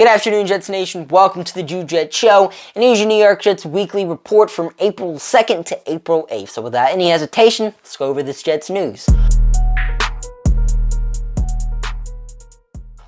Good afternoon, Jets Nation. Welcome to the Jet Show, and here's your New York Jets weekly report from April 2nd to April 8th. So without any hesitation, let's go over this Jets news.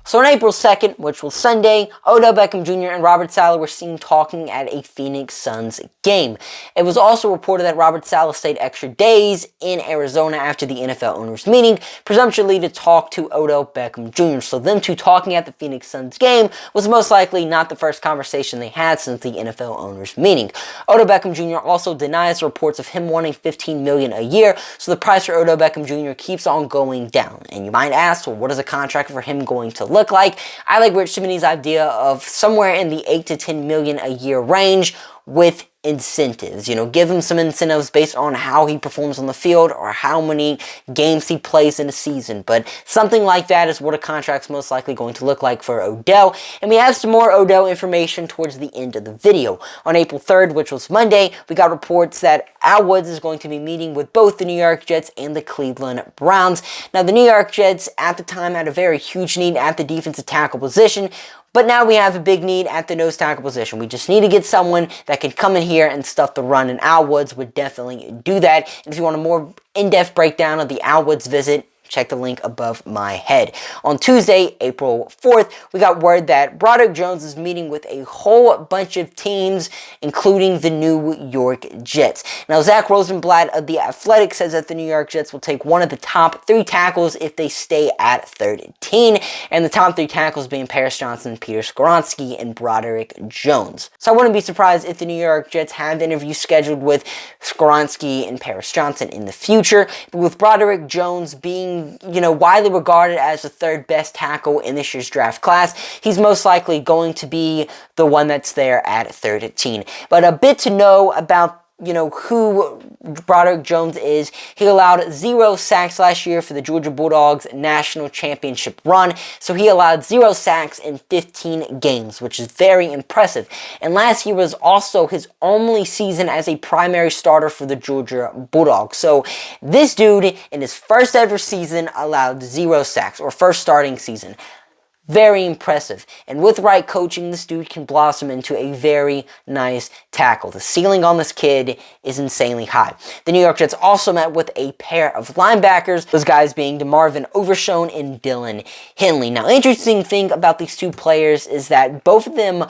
So on April 2nd, which was Sunday, Odell Beckham Jr. and Robert Saleh were seen talking at a Phoenix Suns game. It was also reported that Robert Saleh stayed extra days in Arizona after the NFL owners' meeting, presumptuously to talk to Odell Beckham Jr. So them two talking at the Phoenix Suns game was most likely not the first conversation they had since the NFL owners' meeting. Odell Beckham Jr. also denies reports of him wanting $15 million a year, so the price for Odell Beckham Jr. keeps on going down. And you might ask, well, what is a contract for him going to look like? I like Rich Simonee's idea of somewhere in the $8 to $10 million a year range with incentives. Give him some incentives based on how he performs on the field or how many games he plays in a season. But something like that is what a contract's most likely going to look like for Odell. And we have some more Odell information towards the end of the video. On April 3rd, which was Monday, we got reports that Al Woods is going to be meeting with both the New York Jets and the Cleveland Browns. Now, the New York Jets at the time had a very huge need at the defensive tackle position, but now we have a big need at the nose tackle position. We just need to get someone that can come in here and stuff the run, and Al Woods would definitely do that. And if you want a more in-depth breakdown of the Al Woods visit, check the link above my head. On Tuesday, April 4th, we got word that Broderick Jones is meeting with a whole bunch of teams, including the New York Jets. Now, Zach Rosenblatt of The Athletic says that the New York Jets will take one of the top 3 tackles if they stay at 13, and the top 3 tackles being Paris Johnson, Peter Skoronski, and Broderick Jones. So I wouldn't be surprised if the New York Jets have interviews scheduled with Skoronski and Paris Johnson in the future, but with Broderick Jones being widely regarded as the 3rd best tackle in this year's draft class, he's most likely going to be the one that's there at 13. But a bit to know about who Broderick Jones is. He allowed 0 sacks last year for the Georgia Bulldogs national championship run. So he allowed 0 sacks in 15 games, which is very impressive. And last year was also his only season as a primary starter for the Georgia Bulldogs. So this dude, in his first ever season, allowed 0 sacks, or first starting season. Very impressive. And with right coaching, this dude can blossom into a very nice tackle. The ceiling on this kid is insanely high. The New York Jets also met with a pair of linebackers, those guys being DeMarvin Overshown and Dylan Henley. Now, interesting thing about these two players is that both of them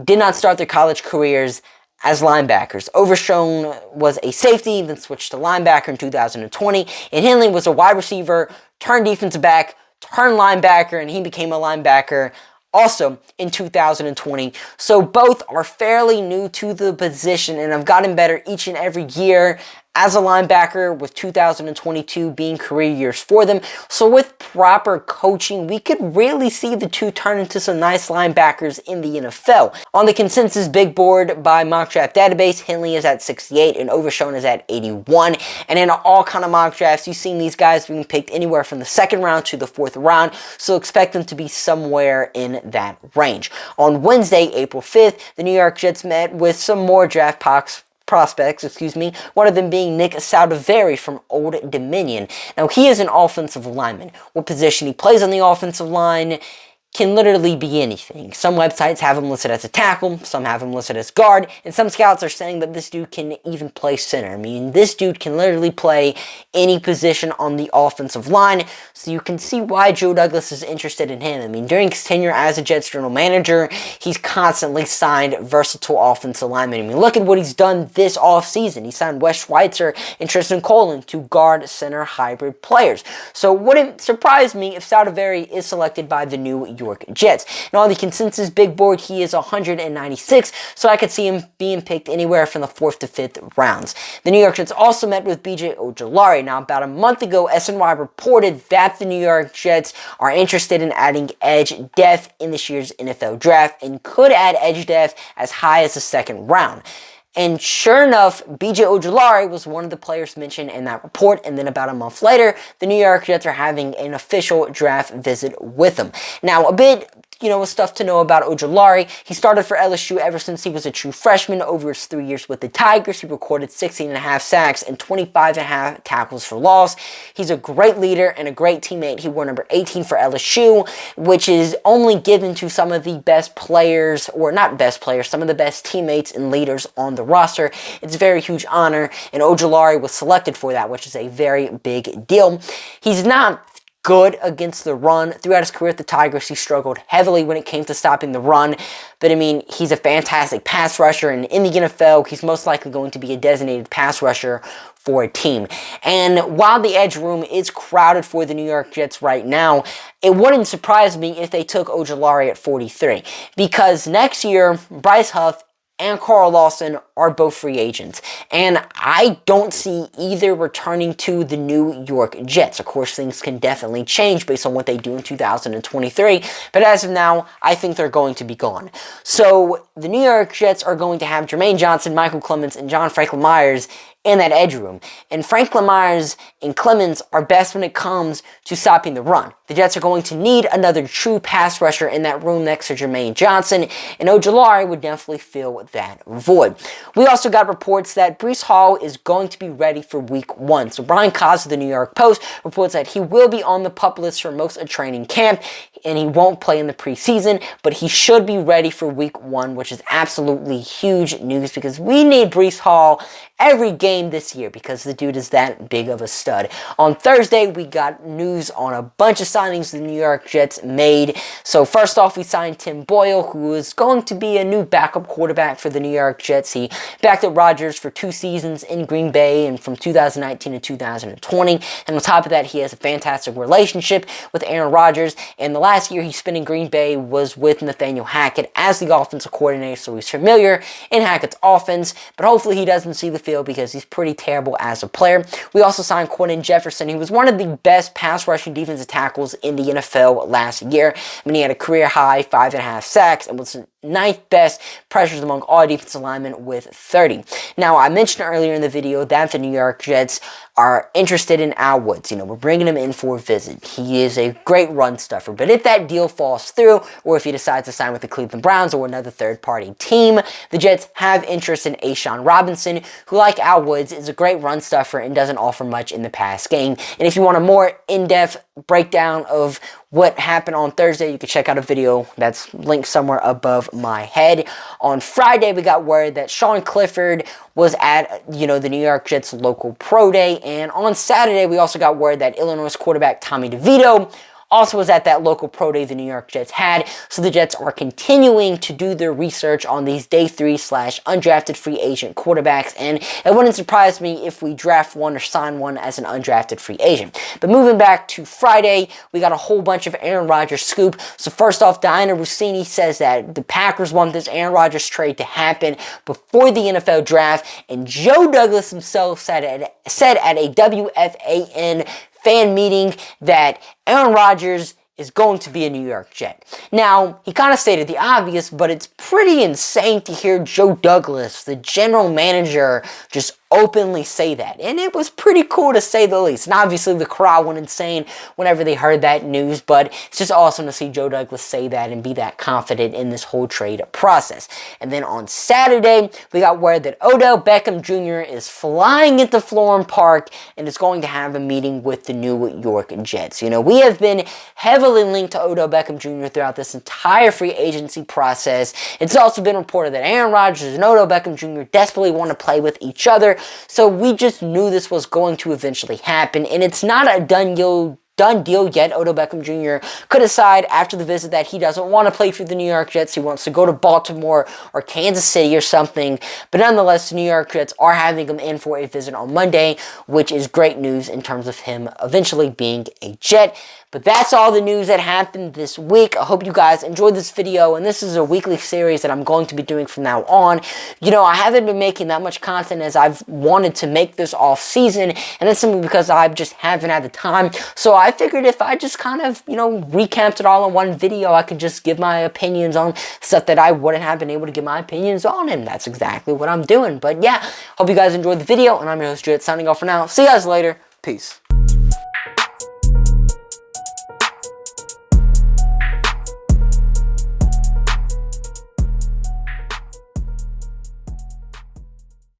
did not start their college careers as linebackers. Overshown was a safety, then switched to linebacker in 2020, and Henley was a wide receiver, turned defensive back, turned linebacker, and he became a linebacker also in 2020. So both are fairly new to the position and have gotten better each and every year as a linebacker, with 2022 being career years for them. So with proper coaching, we could really see the two turn into some nice linebackers in the NFL. On the consensus big board by Mock Draft Database, Henley is at 68 and Overshown is at 81. And in all kind of mock drafts, you've seen these guys being picked anywhere from the 2nd round to the 4th round, so expect them to be somewhere in that range. On Wednesday, April 5th, the New York Jets met with some more draft prospects, one of them being Nick Saldiveri from Old Dominion. Now, he is an offensive lineman. What position he plays on the offensive line can literally be anything. Some websites have him listed as a tackle, some have him listed as guard, and some scouts are saying that this dude can even play center. I mean, this dude can literally play any position on the offensive line, so you can see why Joe Douglas is interested in him. I mean, during his tenure as a Jets general manager, he's constantly signed versatile offensive linemen. I mean, look at what he's done this offseason. He signed Wes Schweitzer and Tristan Colin to guard center hybrid players. So wouldn't surprise me if Saldiveri is selected by the New York Jets. Now, on the consensus big board, he is 196, so I could see him being picked anywhere from the 4th to 5th rounds. The New York Jets also met with OBJ. Now, about a month ago, SNY reported that the New York Jets are interested in adding edge depth in this year's NFL draft and could add edge depth as high as the 2nd round. And sure enough, B.J. Ojulari was one of the players mentioned in that report, and then about a month later, the New York Jets are having an official draft visit with him. Now, a bit stuff to know about Ojulari. He started for LSU ever since he was a true freshman. Over his 3 years with the Tigers, he recorded 16.5 sacks and 25.5 tackles for loss. He's a great leader and a great teammate. He wore number 18 for LSU, which is only given to some of the best players, or not best players, some of the best teammates and leaders on the roster. It's a very huge honor, and Ojulari was selected for that, which is a very big deal. He's not good against the run. Throughout his career at the Tigers, he struggled heavily when it came to stopping the run. But I mean, he's a fantastic pass rusher, and in the NFL, he's most likely going to be a designated pass rusher for a team. And while the edge room is crowded for the New York Jets right now, it wouldn't surprise me if they took Ojulari at 43. Because next year, Bryce Huff and Carl Lawson are both free agents. And I don't see either returning to the New York Jets. Of course, things can definitely change based on what they do in 2023. But as of now, I think they're going to be gone. So the New York Jets are going to have Jermaine Johnson, Michael Clemens, and John Franklin Myers in that edge room. And Franklin Myers and Clemens are best when it comes to stopping the run. The Jets are going to need another true pass rusher in that room next to Jermaine Johnson, and Ojulari would definitely fill that void. We also got reports that Breece Hall is going to be ready for week 1. So Brian Cox of the New York Post reports that he will be on the PUP list for most of training camp, and he won't play in the preseason, but he should be ready for week 1, which is absolutely huge news because we need Breece Hall every game this year because the dude is that big of a stud. On Thursday, we got news on a bunch of signings the New York Jets made. So first off, we signed Tim Boyle, who is going to be a new backup quarterback for the New York Jets. He backed up Rodgers for 2 seasons in Green Bay and from 2019 to 2020. And on top of that, he has a fantastic relationship with Aaron Rodgers. And the last year he spent in Green Bay was with Nathaniel Hackett as the offensive coordinator, so he's familiar in Hackett's offense. But hopefully he doesn't see the field because he's pretty terrible as a player. We also signed Quentin Jefferson. He was one of the best pass rushing defensive tackles in the NFL last year. I mean, he had a career high 5.5 sacks and was 9th best pressures among all defensive linemen with 30. Now, I mentioned earlier in the video that the New York Jets are interested in Al Woods. We're bringing him in for a visit. He is a great run stuffer, but if that deal falls through, or if he decides to sign with the Cleveland Browns or another third-party team, the Jets have interest in A'Shawn Robinson, who, like Al Woods, is a great run stuffer and doesn't offer much in the pass game. And if you want a more in-depth breakdown of what happened on Thursday, you can check out a video that's linked somewhere above my head. On Friday, we got word that Sean Clifford was at, the New York Jets local pro day. And on Saturday, we also got word that Illinois quarterback Tommy DeVito also was at that local pro day the New York Jets had. So the Jets are continuing to do their research on these day 3 / undrafted free agent quarterbacks. And it wouldn't surprise me if we draft one or sign one as an undrafted free agent. But moving back to Friday, we got a whole bunch of Aaron Rodgers scoop. So first off, Diana Rossini says that the Packers want this Aaron Rodgers trade to happen before the NFL draft. And Joe Douglas himself said at a WFAN fan meeting that Aaron Rodgers is going to be a New York Jet. Now, he kind of stated the obvious, but it's pretty insane to hear Joe Douglas, the general manager, just openly say that. And it was pretty cool to say the least. And obviously the crowd went insane whenever they heard that news, but it's just awesome to see Joe Douglas say that and be that confident in this whole trade process. And then on Saturday, we got word that Odell Beckham Jr. is flying into Florham Park and is going to have a meeting with the New York Jets. We have been heavily linked to Odell Beckham Jr. throughout this entire free agency process. It's also been reported that Aaron Rodgers and Odell Beckham Jr. desperately want to play with each other. So we just knew this was going to eventually happen, and it's not a done deal yet. Odell Beckham Jr. could decide after the visit that he doesn't want to play for the New York Jets. He wants to go to Baltimore or Kansas City or something. But nonetheless, the New York Jets are having him in for a visit on Monday, which is great news in terms of him eventually being a Jet. But that's all the news that happened this week. I hope you guys enjoyed this video, and this is a weekly series that I'm going to be doing from now on. I haven't been making that much content as I've wanted to make this off season, and that's simply because I just haven't had the time. So I figured if I just kind of, recapped it all in one video, I could just give my opinions on stuff that I wouldn't have been able to give my opinions on, and that's exactly what I'm doing. But yeah, hope you guys enjoyed the video, and I'm your host, Jet, signing off for now. See you guys later. Peace.